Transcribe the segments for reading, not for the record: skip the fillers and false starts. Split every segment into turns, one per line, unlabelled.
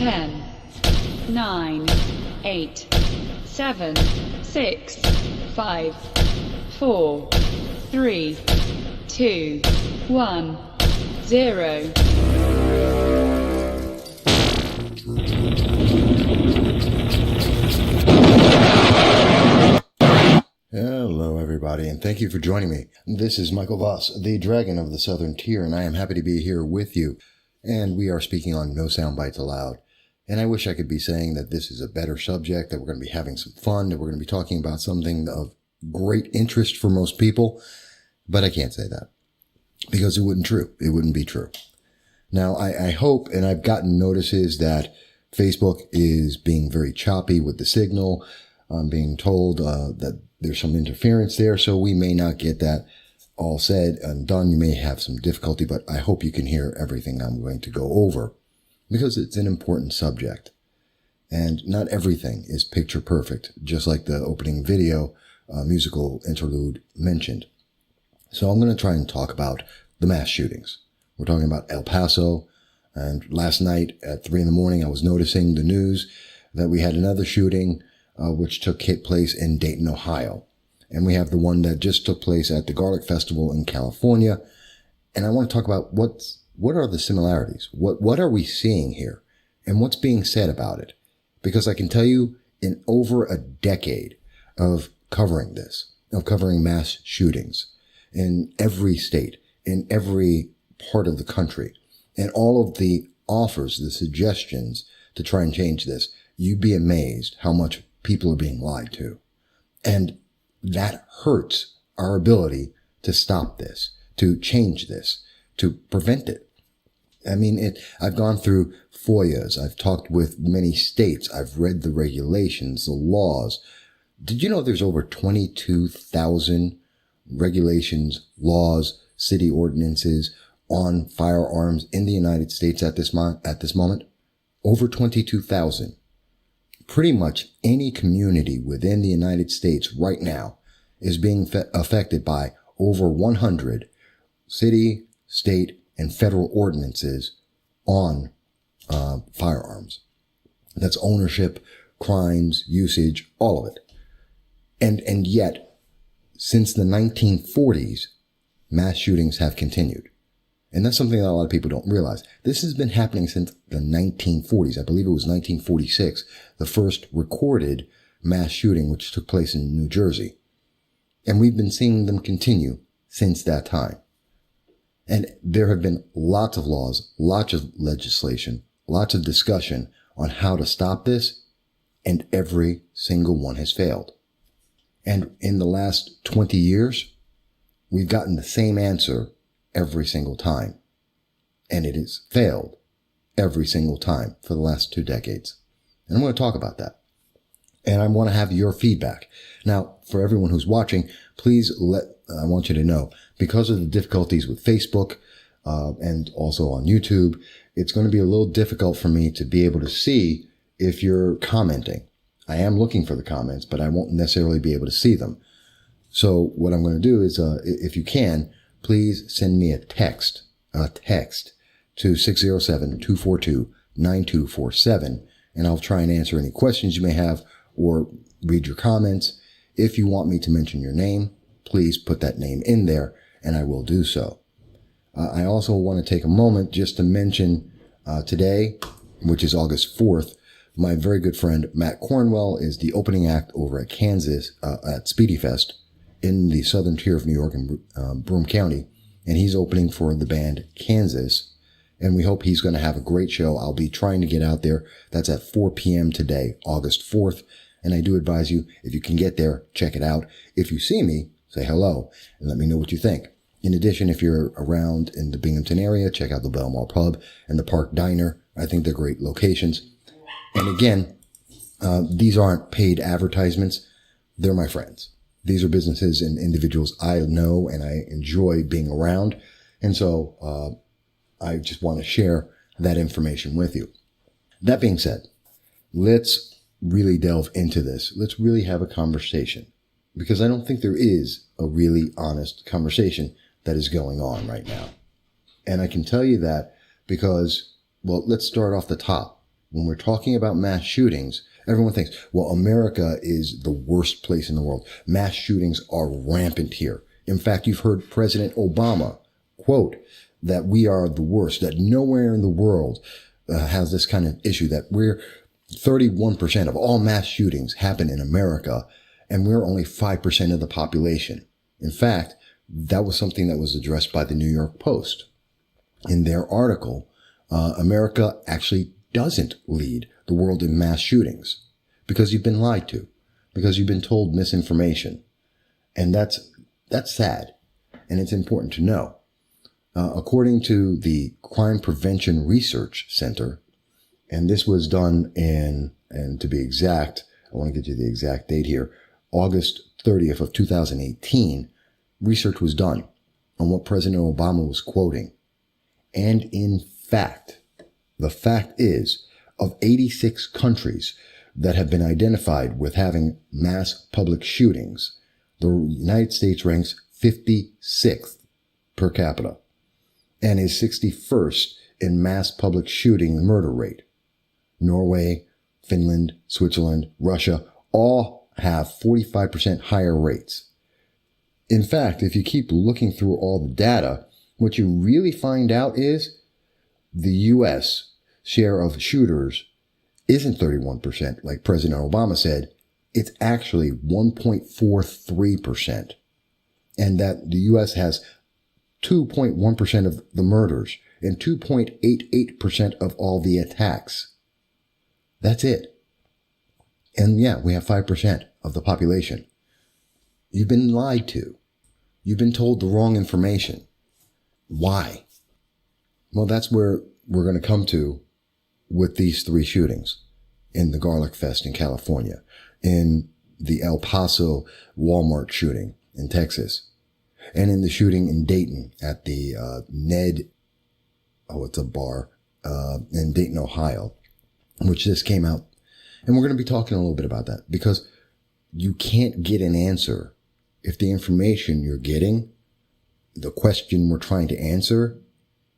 10, 9, 8, 7, 6, 5, 4, 3, 2, 1, 0.
Hello, everybody, and thank you for joining me. This is Michael Voss, the Dragon of the Southern Tier, and I am happy to be here with you. And we are speaking on No Soundbites Allowed. And I wish I could be saying that this is a better subject, that we're going to be having some fun, that we're going to be talking about something of great interest for most people, but I can't say that because it wouldn't be true. Now, I hope, and I've gotten notices that Facebook is being very choppy with the signal. I'm being told that there's some interference there, so we may not get that all said and done. You may have some difficulty, but I hope you can hear everything I'm going to go over because it's an important subject. And not everything is picture perfect, just like the opening video musical interlude mentioned. So I'm going to try and talk about the mass shootings. We're talking about El Paso, and last night at 3 a.m, I was noticing the news that we had another shooting which took place in Dayton, Ohio. And we have the one that just took place at the Garlic Festival in California. And I want to talk about what are the similarities? What are we seeing here? And what's being said about it? Because I can tell you, in over a decade of covering this, of covering mass shootings in every state, in every part of the country, and all of the offers, the suggestions to try and change this, you'd be amazed how much people are being lied to. And that hurts our ability to stop this, to change this, to prevent it. I mean, I've gone through FOIAs. I've talked with many states. I've read the regulations, the laws. Did you know there's over 22,000 regulations, laws, city ordinances on firearms in the United States at this moment? Over 22,000. Pretty much any community within the United States right now is being affected by over 100 city, state, and federal ordinances on firearms. That's ownership, crimes, usage, all of it. And yet, since the 1940s, mass shootings have continued. And that's something that a lot of people don't realize. This has been happening since the 1940s. I believe it was 1946, the first recorded mass shooting, which took place in New Jersey. And we've been seeing them continue since that time. And there have been lots of laws, lots of legislation, lots of discussion on how to stop this, and every single one has failed. And in the last 20 years, we've gotten the same answer every single time. And it has failed every single time for the last 2 decades. And I'm going to talk about that. And I want to have your feedback. Now, for everyone who's watching, please I want you to know, because of the difficulties with Facebook and also on YouTube, it's going to be a little difficult for me to be able to see if you're commenting. I am looking for the comments, but I won't necessarily be able to see them. So what I'm going to do is, if you can, please send me a text to 607-242-9247, and I'll try and answer any questions you may have or read your comments. If you want me to mention your name, please put that name in there, and I will do so. I also want to take a moment just to mention today, which is August 4th, my very good friend Matt Cornwell is the opening act over at Kansas at Speedy Fest in the southern tier of New York in Broome County, and he's opening for the band Kansas, and we hope he's going to have a great show. I'll be trying to get out there. That's at 4 p.m. today, August 4th, and I do advise you, if you can get there, check it out. If you see me, say hello and let me know what you think. In addition, if you're around in the Binghamton area, check out the Belmar Pub and the Park Diner. I think they're great locations. And again, these aren't paid advertisements. They're my friends. These are businesses and individuals I know and I enjoy being around. And so I just want to share that information with you. That being said, let's really delve into this. Let's really have a conversation, because I don't think there is a really honest conversation that is going on right now. And I can tell you that because, well, let's start off the top. when we're talking about mass shootings, everyone thinks, well, America is the worst place in the world. Mass shootings are rampant here. In fact, you've heard President Obama quote that we are the worst, that nowhere in the world has this kind of issue, that we're 31% of all mass shootings happen in America, and we're only 5% of the population. In fact, that was something that was addressed by the New York Post. In their article, America actually doesn't lead the world in mass shootings because you've been lied to, because you've been told misinformation. And that's sad. And it's important to know. According to the Crime Prevention Research Center, and this was done in, and to be exact, I want to get you the exact date here, August 30th of 2018, research was done on what President Obama was quoting. And in fact, the fact is, of 86 countries that have been identified with having mass public shootings, the United States ranks 56th per capita and is 61st in mass public shooting murder rate. Norway, Finland, Switzerland, Russia all have 45% higher rates. In fact, if you keep looking through all the data, what you really find out is the U.S. share of shooters isn't 31%, like President Obama said. It's actually 1.43%. And that the U.S. has 2.1% of the murders and 2.88% of all the attacks. That's it. And yeah, we have 5% of the population. You've been lied to. You've been told the wrong information. Why? Well, that's where we're going to come to with these three shootings in the Garlic Fest in California, in the El Paso Walmart shooting in Texas, and in the shooting in Dayton at the it's a bar in Dayton, Ohio, which just came out. And we're going to be talking a little bit about that because you can't get an answer if the information you're getting, the question we're trying to answer,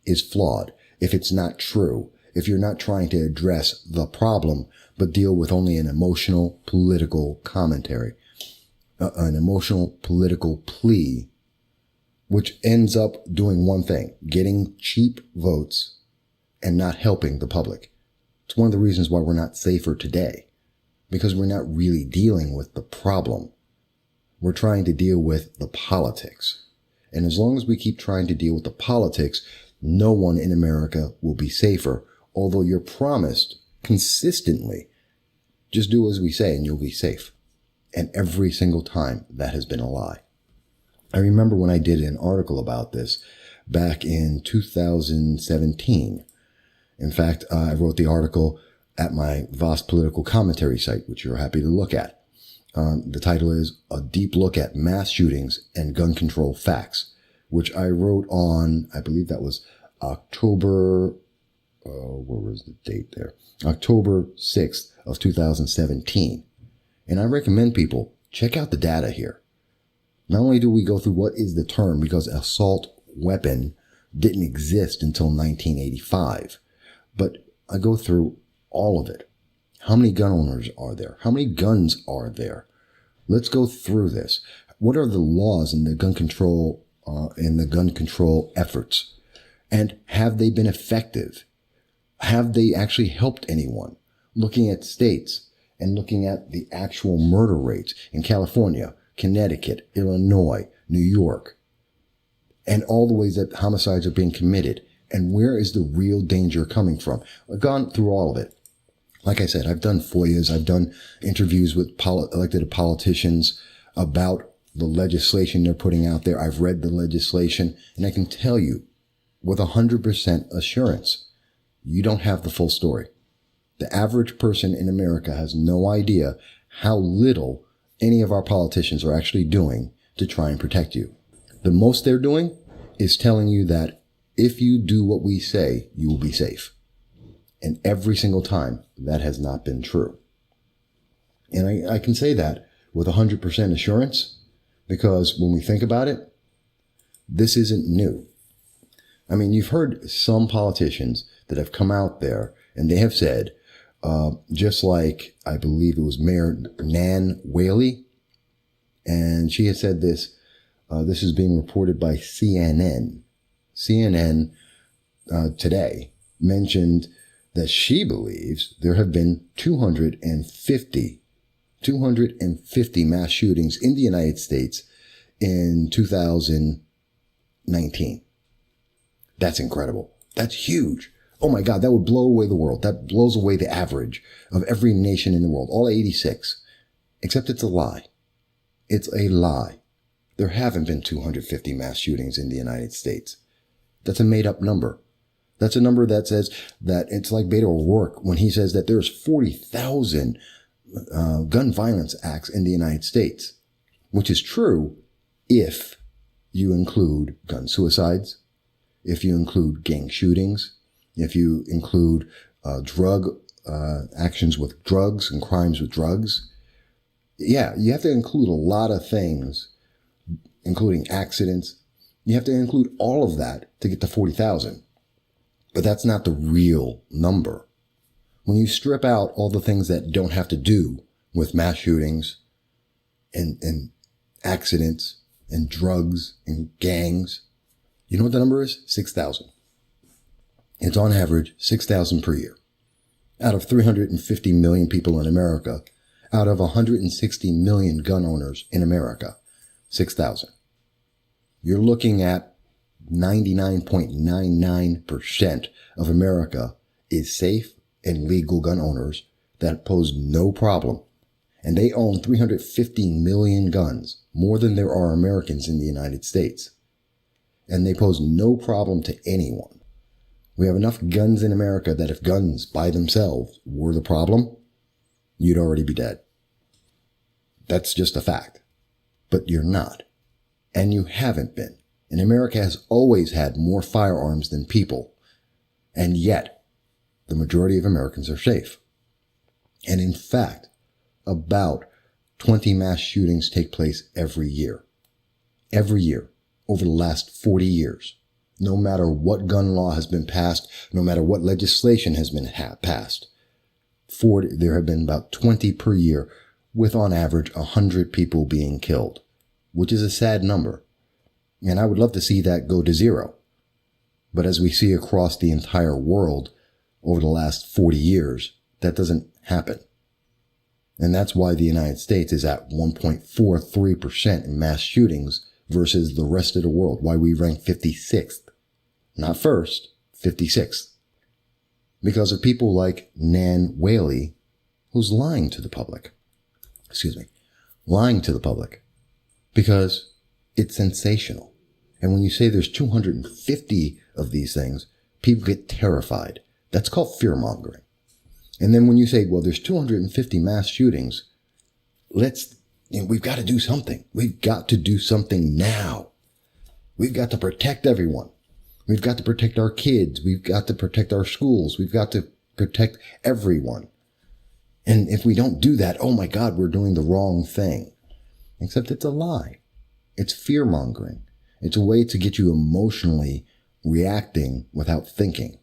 is flawed. If it's not true, if you're not trying to address the problem, but deal with only an emotional political commentary, an emotional political plea, which ends up doing one thing, getting cheap votes and not helping the public. It's one of the reasons why we're not safer today, because we're not really dealing with the problem. We're trying to deal with the politics. And as long as we keep trying to deal with the politics, no one in America will be safer, although you're promised consistently, just do as we say and you'll be safe. And every single time that has been a lie. I remember when I did an article about this back in 2017. In fact, I wrote the article at my Voss political commentary site, which you're happy to look at. The title is A Deep Look at Mass Shootings and Gun Control Facts, which I wrote on, I believe that was October, where was the date there? October 6th of 2017. And I recommend people check out the data here. Not only do we go through what is the term, because assault weapon didn't exist until 1985, but I go through all of it. How many gun owners are there? How many guns are there? Let's go through this. What are the laws in the gun control efforts? And have they been effective? Have they actually helped anyone? Looking at states and looking at the actual murder rates in California, Connecticut, Illinois, New York, and all the ways that homicides are being committed. And where is the real danger coming from? I've gone through all of it. Like I said, I've done FOIAs. I've done interviews with elected politicians about the legislation they're putting out there. I've read the legislation, and I can tell you with 100% assurance, you don't have the full story. The average person in America has no idea how little any of our politicians are actually doing to try and protect you. The most they're doing is telling you that if you do what we say, you will be safe. And every single time, that has not been true. And I can say that with 100% assurance, because when we think about it, this isn't new. I mean, you've heard some politicians that have come out there and they have said, Just like, I believe it was Mayor Nan Whaley. And she had said this, this is being reported by CNN. CNN today mentioned that she believes there have been 250 mass shootings in the United States in 2019. That's incredible. That's huge. Oh my God, that would blow away the world. That blows away the average of every nation in the world, all 86. Except it's a lie. It's a lie. There haven't been 250 mass shootings in the United States. That's a made up number. That's a number that says that it's like Beto O'Rourke when he says that there's 40,000 gun violence acts in the United States, which is true if you include gun suicides, if you include gang shootings, if you include drug actions with drugs and crimes with drugs. Yeah, you have to include a lot of things, including accidents. You have to include all of that to get to 40,000. But that's not the real number. When you strip out all the things that don't have to do with mass shootings and accidents and drugs and gangs, you know what the number is? 6,000. It's on average 6,000 per year. Out of 350 million people in America, out of 160 million gun owners in America, 6,000. You're looking at 99.99% of America is safe and legal gun owners that pose no problem. And they own 350 million guns, more than there are Americans in the United States. And they pose no problem to anyone. We have enough guns in America that if guns by themselves were the problem, you'd already be dead. That's just a fact. But you're not. And you haven't been. And America has always had more firearms than people. And yet, the majority of Americans are safe. And in fact, about 20 mass shootings take place every year. Every year, over the last 40 years. No matter what gun law has been passed, no matter what legislation has been passed, there have been about 20 per year, with on average 100 people being killed, which is a sad number. And I would love to see that go to zero. But as we see across the entire world over the last 40 years, that doesn't happen. And that's why the United States is at 1.43% in mass shootings versus the rest of the world, why we rank 56th. Not first, 56th. Because of people like Nan Whaley, who's lying to the public. Lying to the public. Because it's sensational. And when you say there's 250 of these things, people get terrified. That's called fear-mongering. And then when you say, well, there's 250 mass shootings, we've got to do something. We've got to do something now. We've got to protect everyone. We've got to protect our kids. We've got to protect our schools. We've got to protect everyone. And if we don't do that, oh my God, we're doing the wrong thing. Except it's a lie. It's fear-mongering. It's a way to get you emotionally reacting without thinking.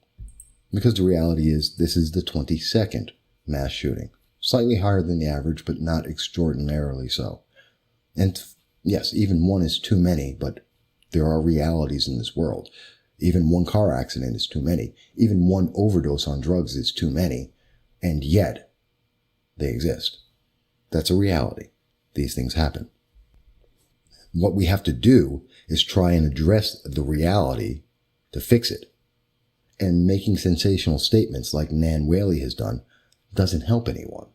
Because the reality is this is the 22nd mass shooting. Slightly higher than the average, but not extraordinarily so. And yes, even one is too many, but there are realities in this world. Even one car accident is too many. Even one overdose on drugs is too many. And yet, they exist. That's a reality. These things happen. What we have to do is try and address the reality to fix it. And making sensational statements like Nan Whaley has done doesn't help anyone.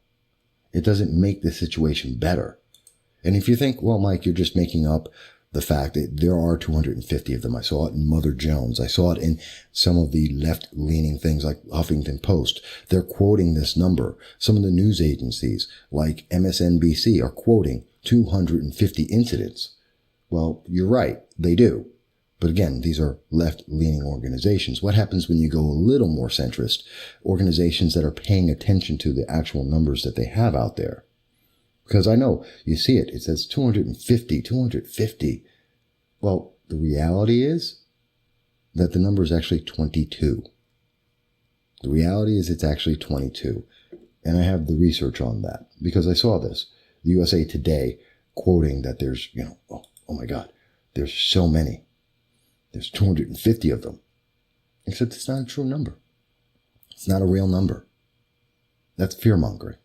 It doesn't make the situation better. And if you think, well, Mike, you're just making up the fact that there are 250 of them. I saw it in Mother Jones. I saw it in some of the left-leaning things like Huffington Post. They're quoting this number. Some of the news agencies like MSNBC are quoting 250 incidents. Well, you're right. They do. But again, these are left-leaning organizations. What happens when you go a little more centrist? Organizations that are paying attention to the actual numbers that they have out there. Because I know, you see it. It says 250. Well, the reality is that the number is actually 22. The reality is it's actually 22. And I have the research on that because I saw this. The USA Today quoting that there's, oh my God, there's so many. There's 250 of them. Except it's not a true number. It's not a real number. That's fear-mongering.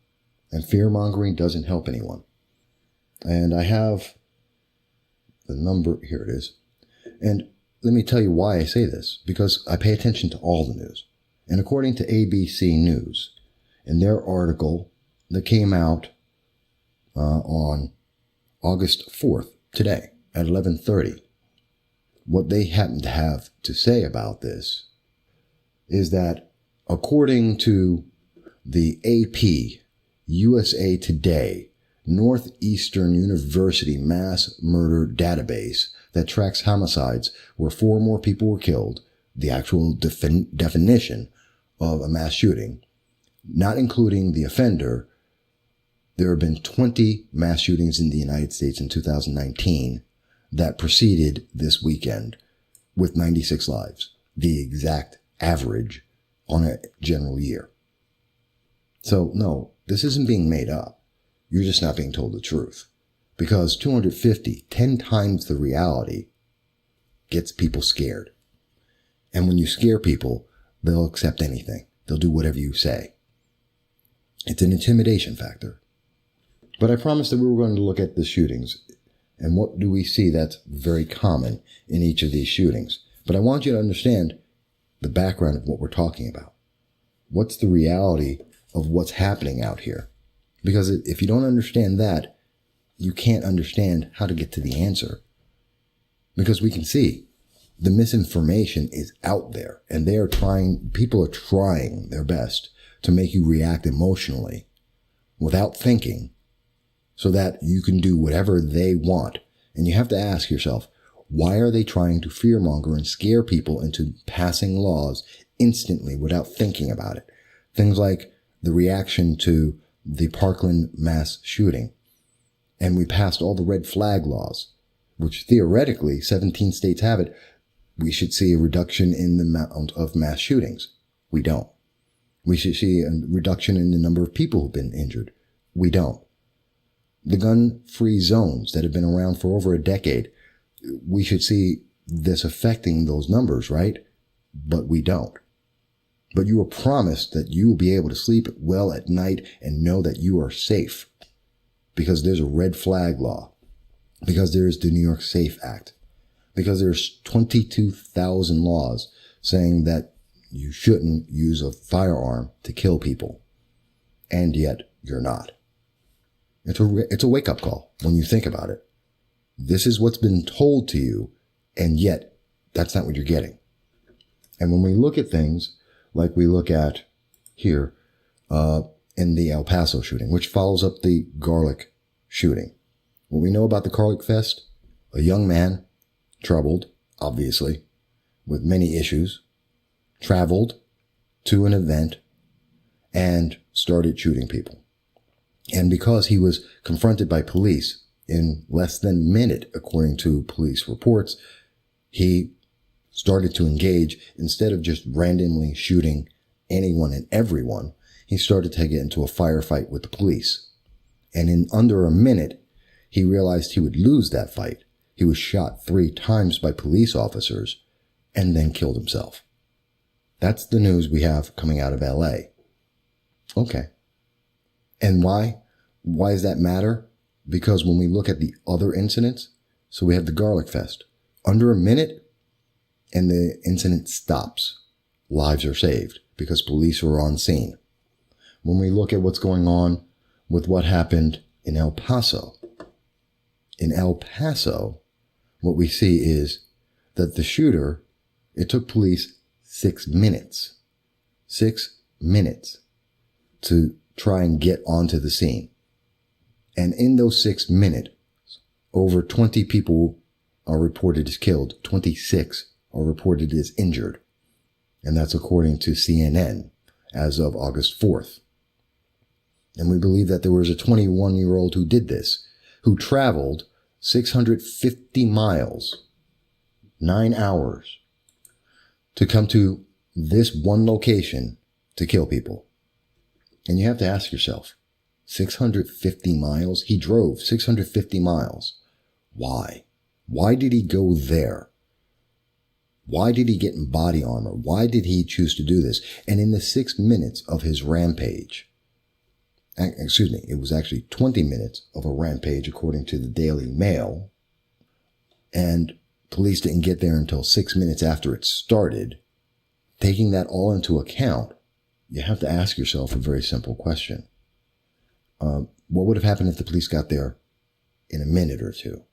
And fear-mongering doesn't help anyone. And I have the number, here it is. And let me tell you why I say this. Because I pay attention to all the news. And according to ABC News, in their article that came out on August 4th, today, at 11:30, what they happen to have to say about this is that according to the AP USA Today Northeastern University Mass Murder Database that tracks homicides where 4 more people were killed, the actual definition of a mass shooting, not including the offender, there have been 20 mass shootings in the United States in 2019 that preceded this weekend with 96 lives, the exact average on a general year. So no, this isn't being made up. You're just not being told the truth. Because 250, 10 times the reality, gets people scared. And when you scare people, they'll accept anything. They'll do whatever you say. It's an intimidation factor. But I promised that we were going to look at the shootings. And what do we see that's very common in each of these shootings? But I want you to understand the background of what we're talking about. What's the reality of what's happening out here? Because if you don't understand that, you can't understand how to get to the answer. Because we can see the misinformation is out there, and people are trying their best to make you react emotionally without thinking so that you can do whatever they want. And you have to ask yourself, why are they trying to fearmonger and scare people into passing laws instantly without thinking about it? Things like the reaction to the Parkland mass shooting. And we passed all the red flag laws, which theoretically 17 states have it. We should see a reduction in the amount of mass shootings. We don't. We should see a reduction in the number of people who've been injured. We don't. The gun-free zones that have been around for over a decade, we should see this affecting those numbers, right? But we don't. But you are promised that you will be able to sleep well at night and know that you are safe because there's a red flag law, because there's the New York SAFE Act, because there's 22,000 laws saying that you shouldn't use a firearm to kill people, and yet you're not. It's a wake-up call when you think about it. This is what's been told to you, and yet that's not what you're getting. And when we look at things like we look at here in the El Paso shooting, which follows up the Garlic shooting, what we know about the Garlic Fest, a young man, troubled, obviously, with many issues, traveled to an event and started shooting people. And because he was confronted by police in less than a minute, according to police reports, he started to engage. Instead of just randomly shooting anyone and everyone, he started to get into a firefight with the police. And in under a minute, he realized he would lose that fight. He was shot 3 times by police officers and then killed himself. That's the news we have coming out of LA. Okay. And why? Why does that matter? Because when we look at the other incidents, so we have the Garlic Fest, under a minute and the incident stops. Lives are saved because police are on scene. When we look at what's going on with what happened in El Paso, what we see is that the shooter, it took police 6 minutes. 6 minutes to try and get onto the scene. And in those 6 minutes, over 20 people are reported as killed. 26 are reported as injured. And that's according to CNN as of August 4th. And we believe that there was a 21-year-old who did this, who traveled 650 miles, 9 hours, to come to this one location to kill people. And you have to ask yourself, 650 miles? He drove 650 miles. Why? Why did he go there? Why did he get in body armor? Why did he choose to do this? And in the 6 minutes of his rampage, excuse me, it was actually 20 minutes of a rampage according to the Daily Mail, and police didn't get there until 6 minutes after it started. Taking that all into account, you have to ask yourself a very simple question. What would have happened if the police got there in a minute or two?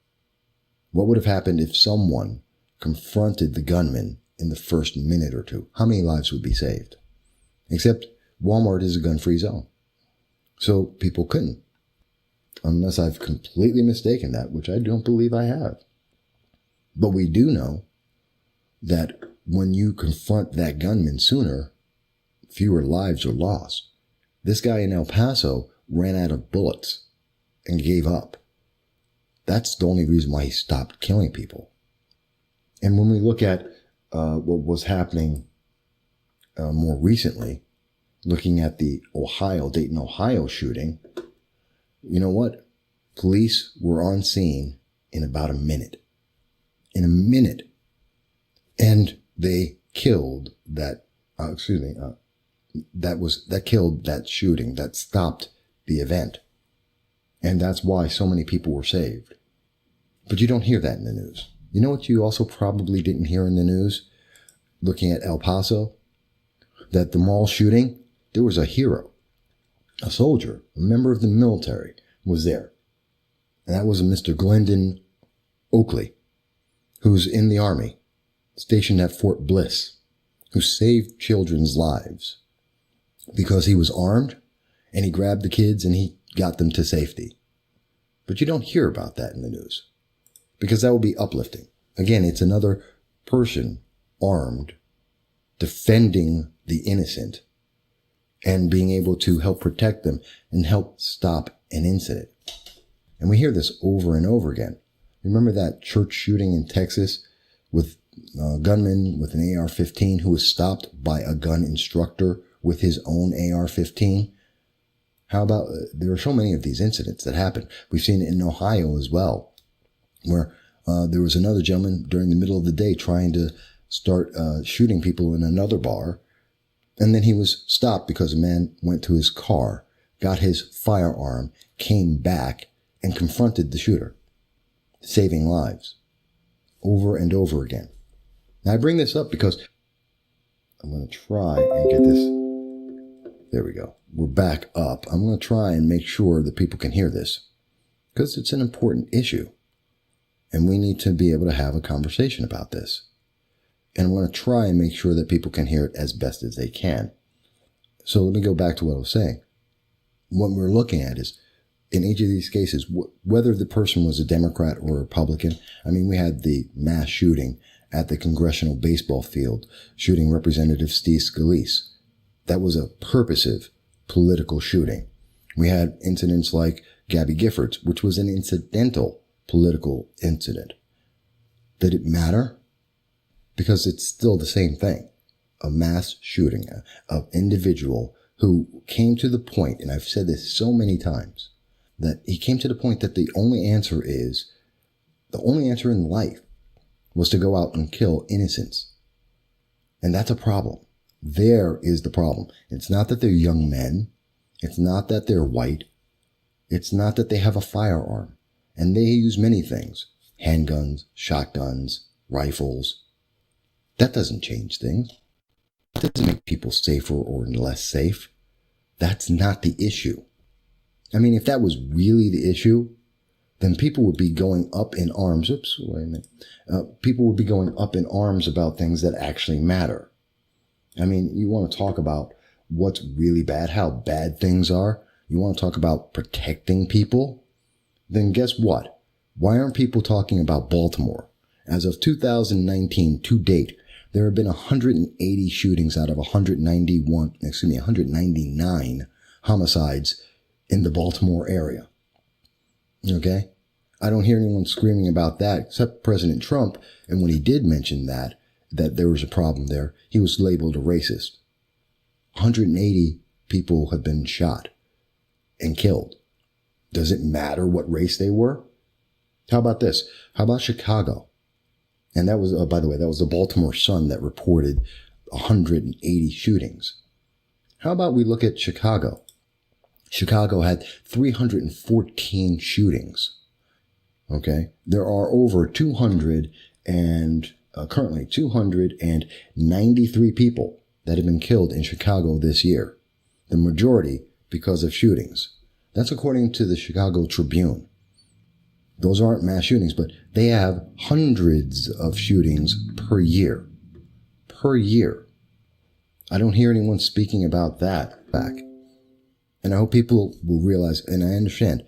What would have happened if someone confronted the gunman in the first minute or two? How many lives would be saved? Except Walmart is a gun-free zone. So people couldn't. Unless I've completely mistaken that, which I don't believe I have. But we do know that when you confront that gunman sooner, fewer lives are lost. This guy in El Paso ran out of bullets and gave up. That's the only reason why he stopped killing people. And when we look at what was happening more recently, looking at the Dayton, Ohio shooting, you know what? Police were on scene in about a minute. In a minute. And they killed that killed that shooting, that stopped the event. And that's why so many people were saved. But you don't hear that in the news. You know what you also probably didn't hear in the news? Looking at El Paso, that the mall shooting, there was a hero, a soldier, a member of the military was there. And that was a Mr. Glendon Oakley, who's in the Army, stationed at Fort Bliss, who saved children's lives because he was armed and he grabbed the kids and he got them to safety. But you don't hear about that in the news because that would be uplifting. Again, it's another person armed, defending the innocent and being able to help protect them and help stop an incident. And we hear this over and over again. Remember that church shooting in Texas with a gunman with an AR-15 who was stopped by a gun instructor with his own AR-15? How about, there are so many of these incidents that happen. We've seen it in Ohio as well, where there was another gentleman during the middle of the day trying to start shooting people in another bar. And then he was stopped because a man went to his car, got his firearm, came back, and confronted the shooter, saving lives over and over again. Now, I bring this up because I'm going to try and get this. There we go. We're back up. I'm going to try and make sure that people can hear this because it's an important issue. And we need to be able to have a conversation about this. And I'm going to try and make sure that people can hear it as best as they can. So let me go back to what I was saying. What we're looking at is, in each of these cases, whether the person was a Democrat or a Republican. I mean, we had the mass shooting at the congressional baseball field, shooting Representative Steve Scalise. That was a purposive political shooting. We had incidents like Gabby Giffords, which was an incidental political incident. Did it matter? Because it's still the same thing. A mass shooting, an individual who came to the point, and I've said this so many times, that he came to the point that the only answer in life was to go out and kill innocents. And that's a problem. There is the problem. It's not that they're young men. It's not that they're white. It's not that they have a firearm. And they use many things. Handguns, shotguns, rifles. That doesn't change things. It doesn't make people safer or less safe. That's not the issue. I mean, if that was really the issue, then people would be going up in arms. Oops, wait a minute. People would be going up in arms about things that actually matter. I mean, you want to talk about what's really bad, how bad things are. You want to talk about protecting people? Then guess what? Why aren't people talking about Baltimore? As of 2019 to date, there have been 180 shootings out of 199 homicides in the Baltimore area. Okay? I don't hear anyone screaming about that except President Trump. And when he did mention that there was a problem there, he was labeled a racist. 180 people have been shot and killed. Does it matter what race they were? How about this? How about Chicago? And that was, by the way, that was the Baltimore Sun that reported 180 shootings. How about we look at Chicago? Chicago had 314 shootings. Okay? There are over currently 293 people that have been killed in Chicago this year. The majority because of shootings. That's according to the Chicago Tribune. Those aren't mass shootings, but they have hundreds of shootings per year. Per year. I don't hear anyone speaking about that fact. And I hope people will realize, and I understand,